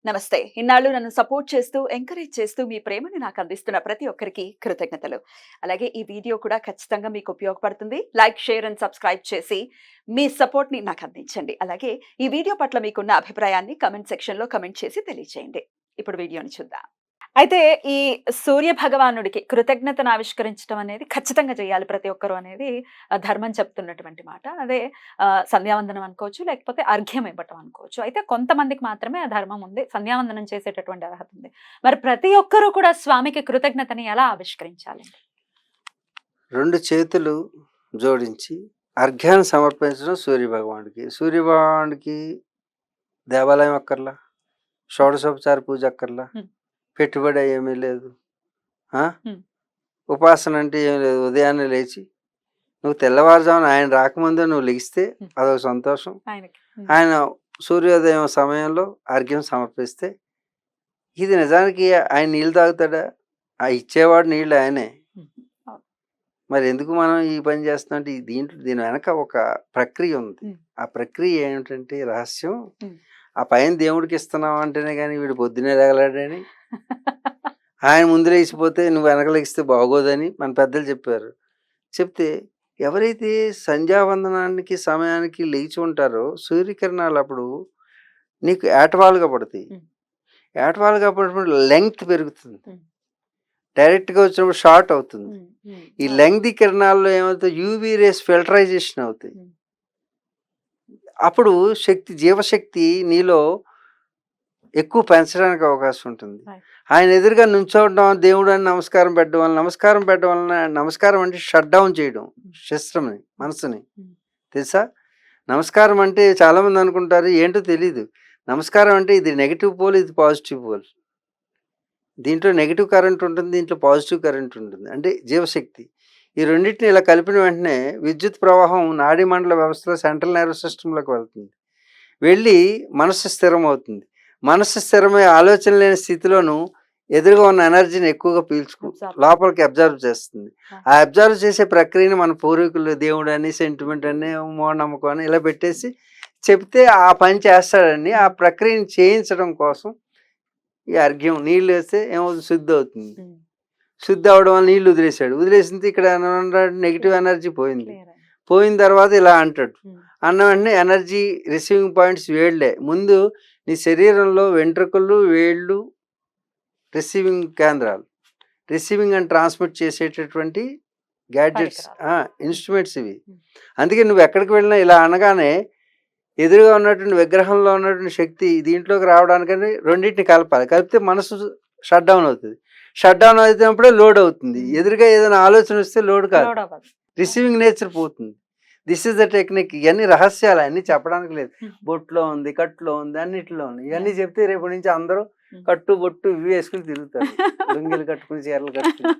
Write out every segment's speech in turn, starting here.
నమస్తే. ఇన్నాళ్ళు నన్ను సపోర్ట్ చేస్తూ, ఎంకరేజ్ చేస్తూ మీ ప్రేమని నాకు అందిస్తున్న ప్రతి ఒక్కరికి కృతజ్ఞతలు. అలాగే ఈ వీడియో కూడా ఖచ్చితంగా మీకు ఉపయోగపడుతుంది. లైక్, షేర్ అండ్ సబ్స్క్రైబ్ చేసి మీ సపోర్ట్‌ని నాకు అందించండి. అలాగే ఈ వీడియో పట్ల మీకున్న అభిప్రాయాన్ని కామెంట్ సెక్షన్‌లో కామెంట్ చేసి తెలియజేయండి. ఇప్పుడు వీడియోని చూద్దాం. అయితే ఈ సూర్య భగవానుడికి కృతజ్ఞతను ఆవిష్కరించడం అనేది ఖచ్చితంగా చేయాలి ప్రతి ఒక్కరు అనేది ధర్మం చెప్తున్నటువంటి మాట. అదే సంధ్యావందనం అనుకోవచ్చు, లేకపోతే అర్ఘ్యం ఇవ్వటం అనుకోవచ్చు. అయితే కొంతమందికి మాత్రమే ఆ ధర్మం ఉంది. సంధ్యావందనం చేసేటటువంటి అర్హత ఉంది. మరి ప్రతి ఒక్కరూ కూడా స్వామికి కృతజ్ఞతని ఎలా ఆవిష్కరించాలండి? 2 చేతులు జోడించి అర్ఘ్యాన్ని సమర్పించడం సూర్యభగవానుడికి. సూర్యభగవానుడికి దేవాలయం అక్కర్లా, షోడశోపచార పూజ అక్కర్లా, హ్మ్. పెట్టుబడి ఏమీ లేదు. ఆ! హ్మ్. ఉపాసన అంటే ఏం లేదు. ఉదయాన్నే లేచి నువ్వు తెల్లవారుజామున ఆయన రాకముందే నువ్వు లెగిస్తే హ్మ్. అదొక సంతోషం. ఆయనకి. ఆయన సూర్యోదయం సమయంలో అర్ఘ్యం సమర్పిస్తే ఇది నిజానికి ఆయన నీళ్ళు తాగుతాడా? ఆ ఇచ్చేవాడు నీళ్ళు ఆయనే. హ్మ్. అవును. మరి ఎందుకు మనం ఈ పని చేస్తున్నాం అంటే దీని వెనక ఒక ప్రక్రియ ఉంది. హ్మ్. ఆ ప్రక్రియ ఏమిటంటే రహస్యం. హ్మ్. ఆ పైన దేవుడికి ఇస్తున్నాం అంటేనే కానీ వీడు పొద్దునే లేగలేడని, ఆయన ముందు లేచిపోతే నువ్వు వెనక లెగిస్తే బాగోదని మన పెద్దలు చెప్పారు. చెప్తే ఎవరైతే సంధ్యావందనానికి సమయానికి లేచి ఉంటారో సూర్యకిరణాలు అప్పుడు నీకు ఏటవాలుగా పడతాయి. హ్మ్. ఏటవాలుగా పడినప్పుడు లెంగ్త్ పెరుగుతుంది. హ్మ్. డైరెక్ట్‌గా వచ్చినప్పుడు షార్ట్ అవుతుంది. హ్మ్. హ్మ్. ఈ అవును. లెంగ్తీ కిరణాల్లో ఏమవుతాయి యూవీ రేస్ ఫిల్టరైజేషన్ అవుతాయి. హ్మ్. అప్పుడు జీవశక్తి నీలో ఎక్కువ పెంచడానికి అవకాశం ఉంటుంది. రైట్. ఆయన ఎదురుగా నుంచోవడం, దేవుడని నమస్కారం పెట్టడం వలన నమస్కారం అంటే షట్ డౌన్ చేయడం హ్మ్. శస్త్రంని, హ్మ్. మనసుని. హ్మ్. తెలుసా? నమస్కారం అంటే చాలామంది అనుకుంటారు ఏంటో తెలీదు. నమస్కారం అంటే ఇది నెగెటివ్ పోల్, ఇది పాజిటివ్ పోల్. దీంట్లో నెగెటివ్ కరెంట్ ఉంటుంది. దీంట్లో పాజిటివ్ కరెంట్ ఉంటుంది. అంటే జీవశక్తి. ఈ రెండిటిని ఇలా కలిపిన వెంటనే విద్యుత్ ప్రవాహం నాడీ మండల వ్యవస్థలో సెంట్రల్ నర్వస్ సిస్టమ్‌లోకి వెళ్తుంది. వెళ్ళి మనస్సు స్థిరమవుతుంది. మనస్సు స్థిరమై ఆలోచన లేని స్థితిలోను ఎదురుగా ఉన్న ఎనర్జీని ఎక్కువగా అబ్జార్బ్. లోపలికి అబ్జర్వ్ చేస్తుంది. ఆ! ఆ అబ్జర్వ్ చేసే ప్రక్రియని మన పూర్వీకులు దేవుడని, సెంటిమెంట్ అని, మూఢనమ్మకం అని ఇలా పెట్టేసి చెప్తే ఆ పని చేస్తాడని ఆ ప్రక్రియని చేయించడం కోసం ఈ అర్ఘ్యం నీళ్ళు వేస్తే ఏమవుతుంది శుద్ధి అవుతుంది. హ్మ్. శుద్ధి అవ్వడం వల్ల నీళ్ళు వదిలేసాడు. వదిలేసింది ఇక్కడ నెగిటివ్ ఎనర్జీ పోయింది. క్లియర్ అయింది. పోయిన తర్వాత ఇలా అంటాడు. హ్మ్. అన్న వెంటనే ఎనర్జీ రిసీవింగ్ పాయింట్స్ వేళ్ళే. ముందు నీ శరీరంలో వెంట్రుకలు, వేళ్ళు రిసీవింగ్ కేంద్రాలు. రిసీవింగ్ అండ్ ట్రాన్స్మిట్ చేసేటటువంటి గ్యాడ్జెట్స్ పరికరాలు. ఇన్‌స్ట్రుమెంట్స్ ఇవి. హ్మ్. అందుకే నువ్వు ఎక్కడికి వెళ్ళినా ఇలా అనగానే ఎదురుగా ఉన్నటువంటి విగ్రహంలో ఉన్నటువంటి శక్తి దీంట్లోకి రావడానికని రెండిటిని కలపాలి. కలిపితే మనసు షట్ డౌన్ అవుతది. షట్ డౌన్ అయినప్పుడే లోడ్ అవుతుంది. హ్మ్. ఎదురుగా ఏదైనా ఆలోచన వస్తే లోడ్ కాదు. లోడ్ అవ్వదు. రిసీవింగ్ నేచర్ పోతుంది. This is the technique. ఇయన్నీ రహస్యాలు అన్నీ చెప్పడానికి లేదు. హ్మ్. బొట్లో ఉంది, కట్టులో ఉంది, అన్నిట్లో ఉంది. ఇవన్నీ యాహ్! చెప్తే రేపటి నుంచి అందరూ హ్మ్. కట్టు, బొట్టు ఇవి వేసుకొని తిరుగుతారు. లుంగీలు కట్టుకుని, చీరలు కట్టుకుని.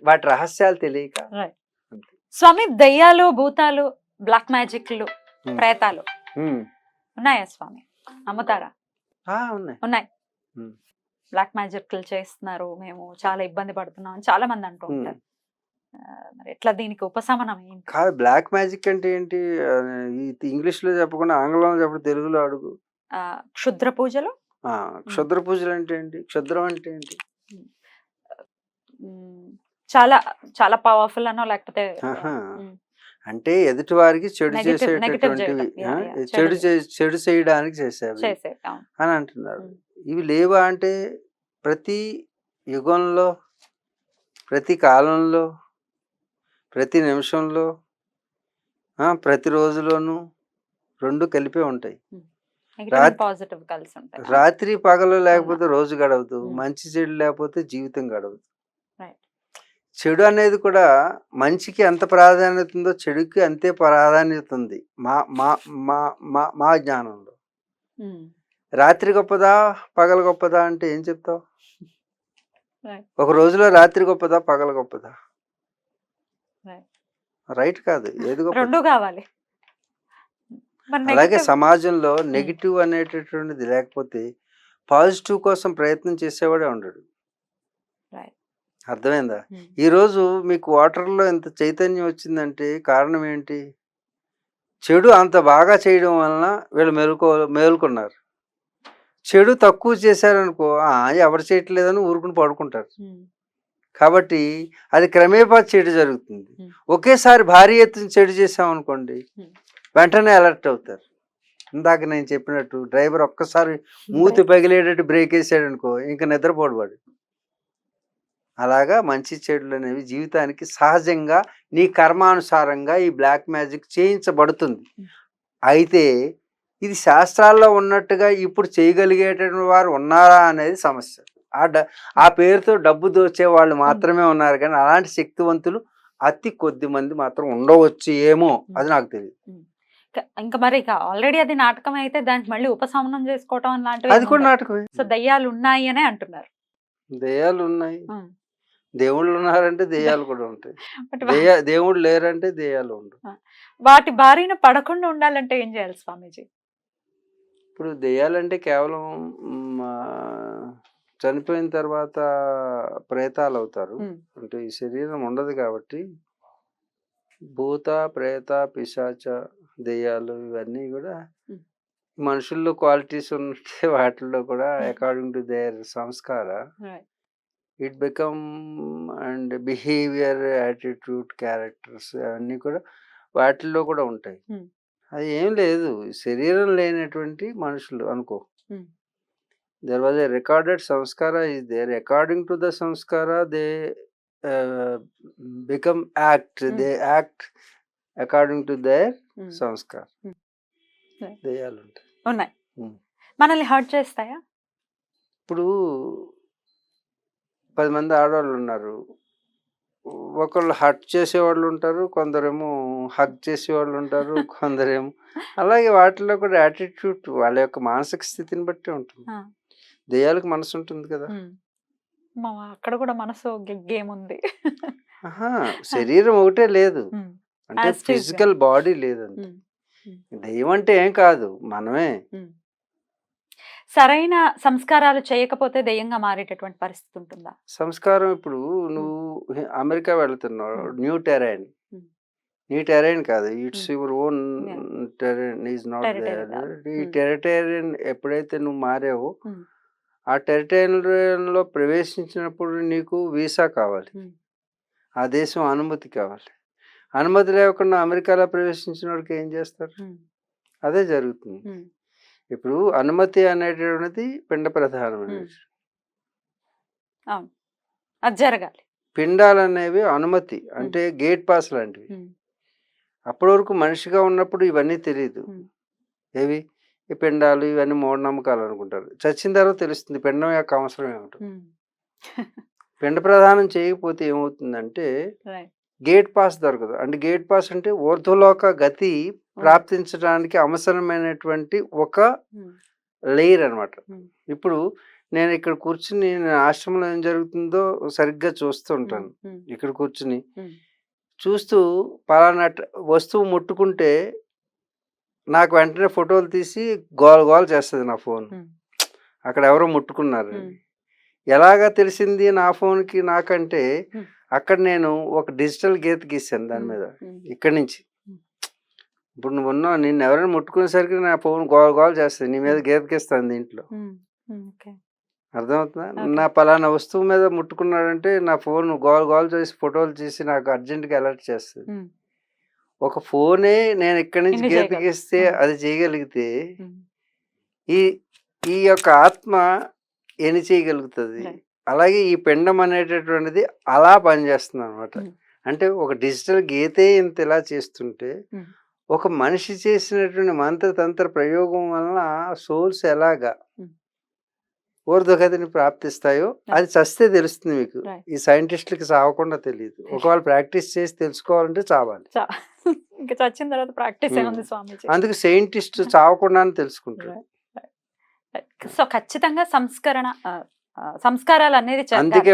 వాటి రహస్యాలు తెలియక రైట్. అంతే. స్వామి దెయ్యాలు, భూతాలు, బ్లాక్ మ్యాజిక్‌లు, హ్మ్. ప్రేతాలు హ్మ్. ఉన్నాయా స్వామి? నమ్ముతారా? ఉన్నాయి. ఉన్నాయి. హ్మ్. బ్లాక్ మ్యాజిక్‌లు చేస్తున్నారు. మేము చాలా ఇబ్బంది పడుతున్నాం అని చాలా మంది అంటూ హ్మ్. ఉంటారు. మరి ఎట్లా దీనికి ఉపశమనం ఏంటి? కాదు బ్లాక్ మ్యాజిక్ అంటే ఏంటి? ఈ ఇంగ్లీష్‌లో చెప్పకుండా ఆంగ్లంలో చెప్పు, తెలుగులో అడుగు. క్షుద్ర పూజలు. హ్మ్. క్షుద్ర పూజలంటే ఏంటి? క్షుద్రం అంటే ఏంటి? హ్మ్. హ్మ్. చాలా చాలా పవర్‌ఫుల్ అనో లేకపోతే ఆహా! హ్మ్. అంటే ఎదుటి వారికి చెడు నెగెటివ్ చేసేటటువంటివి. చేయటం. యాహ్! యాహ్! చెడు చేయడానికి చేసేవి చేసేవి. అవును. అని అంటున్నారు. హ్మ్. ఇవి లేవా అంటే ప్రతి యుగంలో, ప్రతి కాలంలో, ప్రతి నిమిషంలో, ప్రతి రోజులోనూ 2 కలిపే ఉంటాయి. హ్మ్. నెగెటివ్ అండ్ రాత్ పాజిటివ్ కలిసి ఉంటాయి. రాత్రి పగలు అవునా? లేకపోతే రోజు గడవదు. హ్మ్. మంచి చెడు లేకపోతే జీవితం గడవదు. రైట్. చెడు అనేది కూడా మంచికి ఎంత ప్రాధాన్యత ఉందో చెడుకి అంతే ప్రాధాన్యత ఉంది. మా మా మా మా మా జ్ఞానంలో. హ్మ్. రాత్రి గొప్పదా? పగలు గొప్పదా? అంటే ఏం చెప్తావు? రైట్. ఒక రోజులో రాత్రి గొప్పదా? పగలు గొప్పదా? రైట్. రైట్ కాదు. ఏది గొప్పది? 2 కావాలి. మరి అలాగే నెగెటివ్. సమాజంలో హ్మ్. నెగెటివ్ అనేటటువంటిది లేకపోతే పాజిటివ్ కోసం ప్రయత్నం చేసేవాడే ఉండడు. రైట్. అర్థమైందా? హ్మ్. ఈరోజు మీకు వాటర్‌లో ఇంత చైతన్యం వచ్చిందంటే కారణం ఏంటి? చెడు అంత బాగా చేయడం వలన వీళ్ళు మేలుకున్నారు. చెడు తక్కువ చేశారనుకో, ఎవరు చేయట్లేదని ఊరుకుని పడుకుంటారు. కాబట్టి అది క్రమేపా చెడు జరుగుతుంది. ఒకేసారి భారీ ఎత్తున చెడు చేసామనుకోండి, వెంటనే అలర్ట్ అవుతారు. ఇందాక నేను చెప్పినట్టు డ్రైవర్ ఒక్కసారి మూతి పగిలేటట్టు బ్రేక్ వేసాడనుకో, ఇంక నిద్రపోడు వాడు. అలాగా మంచి చెడులు అనేవి జీవితానికి సహజంగా నీ కర్మానుసారంగా ఈ బ్లాక్ మ్యాజిక్ చేయించబడుతుంది. అయితే ఇది శాస్త్రాల్లో ఉన్నట్టుగా ఇప్పుడు చేయగలిగేటటువంటి వారు ఉన్నారా అనేది సమస్య. ఆ పేరుతో డబ్బు దోచే వాళ్ళు మాత్రమే ఉన్నారు, కానీ అలాంటి శక్తివంతులు అతి కొద్ది మంది మాత్రం ఉండవచ్చు ఏమో, అది నాకు తెలియదు. ఇంకా మరి ఆల్రెడీ అది నాటకం అయితే దానికి మళ్ళీ ఉపశమనం చేసుకోవటం లాంటివి అది కూడా నాటకమే. సో దయ్యాలు ఉన్నాయి అనే అంటున్నారు. దెయ్యాలు ఉన్నాయి, దేవుళ్ళు ఉన్నారంటే దెయ్యాలు కూడా ఉంటాయి. దేవుడు లేరంటే దెయ్యాలు ఉండవు. వాటి బారిన పడకుండా ఉండాలంటే ఏం చేయాలి స్వామీజీ? ఇప్పుడు దెయ్యాలంటే కేవలం చనిపోయిన తర్వాత ప్రేతాలు అవుతారు. అంటే ఈ శరీరం ఉండదు కాబట్టి భూత, ప్రేత, పిశాచ, దెయ్యాలు ఇవన్నీ కూడా మనుషుల్లో క్వాలిటీస్ ఉంటే వాటిల్లో కూడా according to their Sanskar it become and behaviour, attitude, characters అవన్నీ కూడా వాటిల్లో కూడా ఉంటాయి. అది ఏం లేదు, శరీరం లేనటువంటి మనుషులు అనుకో. There was a recorded samskara is there. According to the samskara, they become act. They act according to their samskara. దెయ్యాలు ఉంటాయి. ఉన్నాయి. మనల్ని హర్ట్ చేస్తాయా? ఇప్పుడు 10 మంది ఆడవాళ్ళు ఉన్నారు, ఒకళ్ళు హర్ట్ చేసేవాళ్ళు ఉంటారు, కొందరేమో హగ్ చేసేవాళ్ళు ఉంటారు, కొందరేమో అలాగే వాటిలో కూడా యాటిట్యూడ్ వాళ్ళ యొక్క మానసిక స్థితిని బట్టి ఉంటుంది. దెయ్యాలకు మనసు ఉంటుంది కదా, అక్కడ కూడా మనసు గేమ్ ఉంది. శరీరం ఒకటే లేదు, అంటే ఫిజికల్ బాడీ లేదండి. దెయ్యం అంటే ఏం కాదు, మనమే. సరైన సంస్కారాలు చేయకపోతే దెయ్యంగా మారేటటువంటి పరిస్థితి ఉంటుందా? సంస్కారం ఇప్పుడు నువ్వు అమెరికా వెళ్తున్నావు, న్యూ టెరైన్. నీ టెరైన్ కాదు, it's your own terrain, is not there. ఈ టెరిటేరియన్ ఎప్పుడైతే నువ్వు మారావో, ఆ టెరిటేరియన్లో ప్రవేశించినప్పుడు నీకు వీసా కావాలి, ఆ దేశం అనుమతి కావాలి. అనుమతి లేకుండా అమెరికాలో ప్రవేశించిన వాడికి ఏం చేస్తారు? అదే జరుగుతుంది. ఇప్పుడు అనుమతి అనేటువంటిది పిండ ప్రధానమైనది. అది జరగాలి. పిండాలు అనేవి అనుమతి, అంటే గేట్ పాస్ లాంటివి. అప్పటి వరకు మనిషిగా ఉన్నప్పుడు ఇవన్నీ తెలియదు. ఏవి ఈ పిండాలు ఇవన్నీ మూఢనమ్మకాలు అనుకుంటారు. చచ్చిన తర్వాత తెలుస్తుంది పిండం యొక్క అవసరం ఏమిటో. పిండ ప్రదానం చేయకపోతే ఏమవుతుందంటే గేట్ పాస్ దొరకదు. అంటే గేట్ పాస్ అంటే ఊర్ధ్వలోక గతి ప్రాప్తించడానికి అవసరమైనటువంటి ఒక లేయర్ అనమాట. ఇప్పుడు నేను ఇక్కడ కూర్చుని ఆశ్రమంలో ఏం జరుగుతుందో సరిగ్గా చూస్తూ ఉంటాను. ఇక్కడ కూర్చుని చూస్తూ పలానా వస్తువు ముట్టుకుంటే నాకు వెంటనే ఫోటోలు తీసి గోల్ చేస్తుంది నా ఫోన్, అక్కడ ఎవరో ముట్టుకున్నారు. ఎలాగా తెలిసింది నా ఫోన్కి నాకంటే, అక్కడ నేను ఒక డిజిటల్ గీత గీసాను దాని మీద ఇక్కడి నుంచి. ఇప్పుడు నువ్వు ఉన్నావు, నిన్ను ఎవరైనా ముట్టుకునేసరికి నా ఫోన్ గోల్ చేస్తుంది, నీ మీద గీత గీస్తాను దీంట్లో. అర్థమవుతుందా? నా పలానా వస్తువు మీద ముట్టుకున్నాడంటే నా ఫోన్ గోల్ చేసి ఫోటోలు తీసి నాకు అర్జెంట్గా అలర్ట్ చేస్తుంది. ఒక ఫోనే నేను ఇక్కడి నుంచి గీత గీస్తే అది చేయగలిగితే ఈ ఈ యొక్క ఆత్మ ఎన్ని చేయగలుగుతుంది? అలాగే ఈ పిండం అనేటటువంటిది అలా పనిచేస్తుంది అనమాట. అంటే ఒక డిజిటల్ గీతే ఇంత ఇలా చేస్తుంటే, ఒక మనిషి చేసినటువంటి మంత్రతంత్ర ప్రయోగం వలన సోల్స్ ఎలాగా ఊర్ధ్వగతిని ప్రాప్తిస్తాయో అది చస్తే తెలుస్తుంది మీకు. ఈ సైంటిస్టులకి చావకుండా తెలియదు. ఒకవేళ ప్రాక్టీస్ చేసి తెలుసుకోవాలంటే చావాలి. చచ్చిన తర్వాత ప్రాక్టీస్ స్వామీజీ. అందుకు సైంటిస్ట్ చావకుండానే తెలుసుకుంటారు. సో ఖచ్చితంగా సంస్కారాలు అనేది అందుకే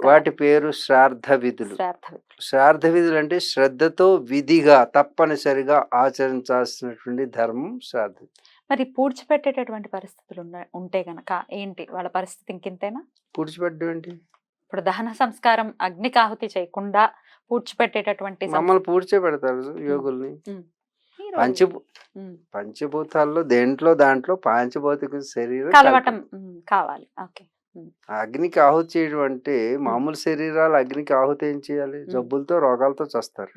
వాటి పేరు శ్రాద్ధ విధులు. శ్రాద్ధ విధులు అంటే శ్రద్ధతో విధిగా తప్పనిసరిగా ఆచరించాల్సినటువంటి ధర్మం శ్రాద్ధ. మరి పూడ్చిపెట్టేటటువంటి పరిస్థితులు ఉంటే గనక ఏంటి వాళ్ళ పరిస్థితి? ఇంకింతేనా? పూడ్చిపెట్టడం ఏంటి? ఇప్పుడు దహన సంస్కారం అగ్నికి ఆహుతి చేయకుండా పూడ్చిపెట్టేటటువంటి మమ్మల్ని పూడ్చే పెడతారు యోగుల్ని. ఈ రోజు పంచభూ ఉమ్, పంచభూతాల్లో దాంట్లో పాంచభౌతిక శరీరం కలవటం కల్పం. కావాలి. ఓకే. అగ్నికి ఆహుతి చేయడం అంటే మామూలు శరీరాలు అగ్నికి ఆహుతి ఏం చేయాలి? జబ్బులతో రోగాలతో చస్తారు.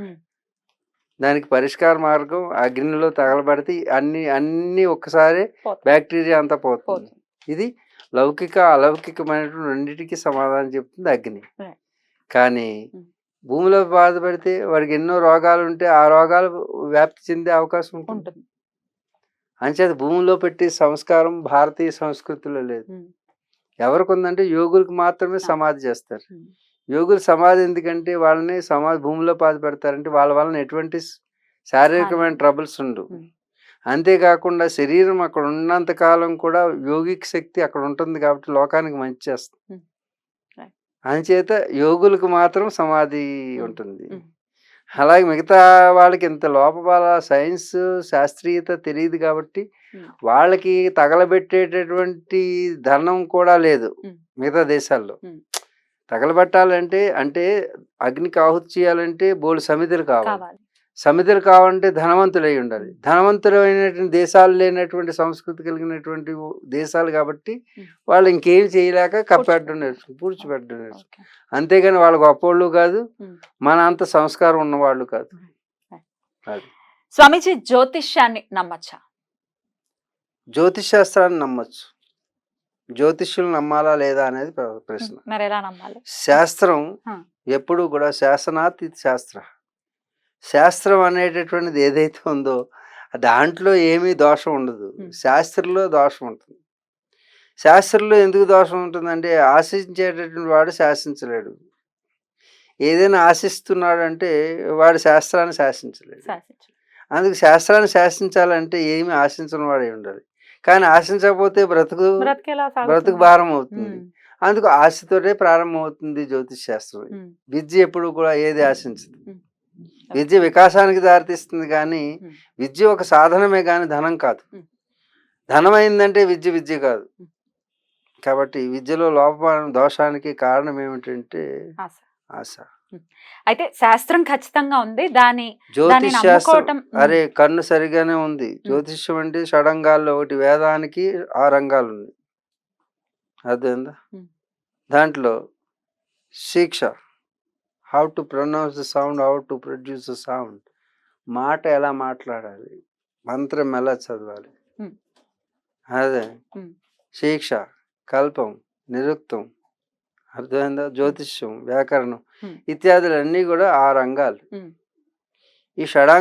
దానికి పరిష్కార మార్గం అగ్నిలో తగలబడితే అన్ని ఒక్కసారి పోతుంది. బ్యాక్టీరియా అంతా పోతుంది. పోతుంది. ఇది లౌకిక అలౌకికమైనటువంటి రెండింటికి సమాధానం చెప్తుంది అగ్ని. Right. కానీ Mm. భూమిలో బాధపడితే వాడికి ఎన్నో రోగాలు ఉంటే ఆ రోగాలు వ్యాప్తి చెందే అవకాశం ఉంటుంది. ఉంటుంది. అంచేత భూమిలో పెట్టే సంస్కారం భారతీయ సంస్కృతిలో లేదు. ఉమ్, ఎవరికి ఉందంటే యోగులకు మాత్రమే సమాధి చేస్తారు. ఉమ్, యోగులు సమాధి ఎందుకంటే వాళ్ళని సమాధి భూమిలో పాతి పెడతారంటే వాళ్ళ వలన ఎటువంటి శారీరకమైన ట్రబుల్స్ ఉండవు. ఉమ్, అంతేకాకుండా శరీరం అక్కడ ఉన్నంత కాలం కూడా యోగిక శక్తి అక్కడ ఉంటుంది కాబట్టి లోకానికి మంచి చేస్తుంది. ఉమ్, right. అంచేత యోగులకు మాత్రం సమాధి ఉంటుంది. ఉమ్, అలాగే మిగతా వాళ్ళకి ఇంత లోపల సైన్స్ శాస్త్రీయత తెలియదు కాబట్టి ఉమ్, వాళ్ళకి తగలబెట్టేటటువంటి ధనం కూడా లేదు. ఉమ్, మిగతా దేశాల్లో ఉమ్, తగలబెట్టాలంటే అంటే అగ్నికి ఆహుతి చేయాలంటే బోల్డు సమిధులు కావాలి. కావాలి. సమిధులు కావాలంటే ధనవంతులై ఉండాలి. ధనవంతులైనటువంటి దేశాలు లేనటువంటి సంస్కృతి కలిగినటువంటి దేశాలు కాబట్టి వాళ్ళు ఇంకేం చేయలేక కప్పెట్టడం నేర్చుకుని పూడ్చిపెట్టడం నేర్చుకుని. ఓకే. అంతేగాని వాళ్ళు గొప్పవాళ్ళు కాదు, ఉమ్. మన అంత సంస్కారం ఉన్నవాళ్ళు కాదు. అది స్వామీజీ, జ్యోతిష్యాన్ని నమ్మచ్చా? జ్యోతిష్ శాస్త్రాన్ని నమ్మచ్చు. జ్యోతిష్యులు నమ్మాలా లేదా అనేది ప్రశ్న. మరి ఎలా నమ్మాలి? శాస్త్రం ఆ. ఎప్పుడు కూడా శాసనాత్ ఇది శాస్త్ర. శాస్త్రం అనేటటువంటిది ఏదైతే ఉందో దాంట్లో ఏమీ దోషం ఉండదు. శాస్త్రంలో దోషం ఉంటుంది. శాస్త్రంలో ఎందుకు దోషం ఉంటుందంటే ఆశించేటటువంటి వాడు శాసించలేడు. ఏదైనా ఆశిస్తున్నాడు అంటే వాడు శాస్త్రాన్ని శాసించలేడు. శాసించు. అందుకు శాస్త్రాన్ని శాసించాలంటే ఏమి ఆశించిన వాడే ఉండాలి. కానీ ఆశించకపోతే బ్రతికేలా బ్రతుకు సాగుతుంది. భారం అవుతుంది. ఉమ్, అందుకు ఆశతోటే ప్రారంభం అవుతుంది జ్యోతిష్ శాస్త్రం. ఉమ్, విద్య ఎప్పుడు కూడా ఏది ఆశించదు. ఉమ్. విద్య వికాసానికి దారితీస్తుంది కానీ ఉమ్. విద్య ఒక సాధనమే కానీ ధనం కాదు. ఉమ్. ధనం అయిందంటే విద్య కాదు. ఉమ్. కాబట్టి విద్యలో లోపం దోషానికి కారణం ఏమిటంటే ఆశ. ఆశ. అయితే శాస్త్రం ఖచ్చితంగా ఉంది. దాన్ని జ్యోతిష్ శాస్త్రం నమ్ముకోవటం. అరే కన్ను సరిగానే ఉంది. జ్యోతిష్యం అంటే షడంగాల్లో ఒకటి, వేదానికి 6 రంగాలు ఉన్నాయి. అర్థమైందా? ఉమ్. దాంట్లో శిక్ష, how to pronounce the sound, how to produce the sound, మాట ఎలా మాట్లాడాలి, మంత్రం ఎలా చదవాలి, ఉమ్. అదే ఉమ్. శిక్ష, కల్పం, నిరుక్తం, అర్థమైందా? జ్యోతిష్యం, వ్యాకరణం ఉమ్. ఇత్యాదులన్నీ కూడా 6 రంగాలు. ఉమ్. ఈ షడా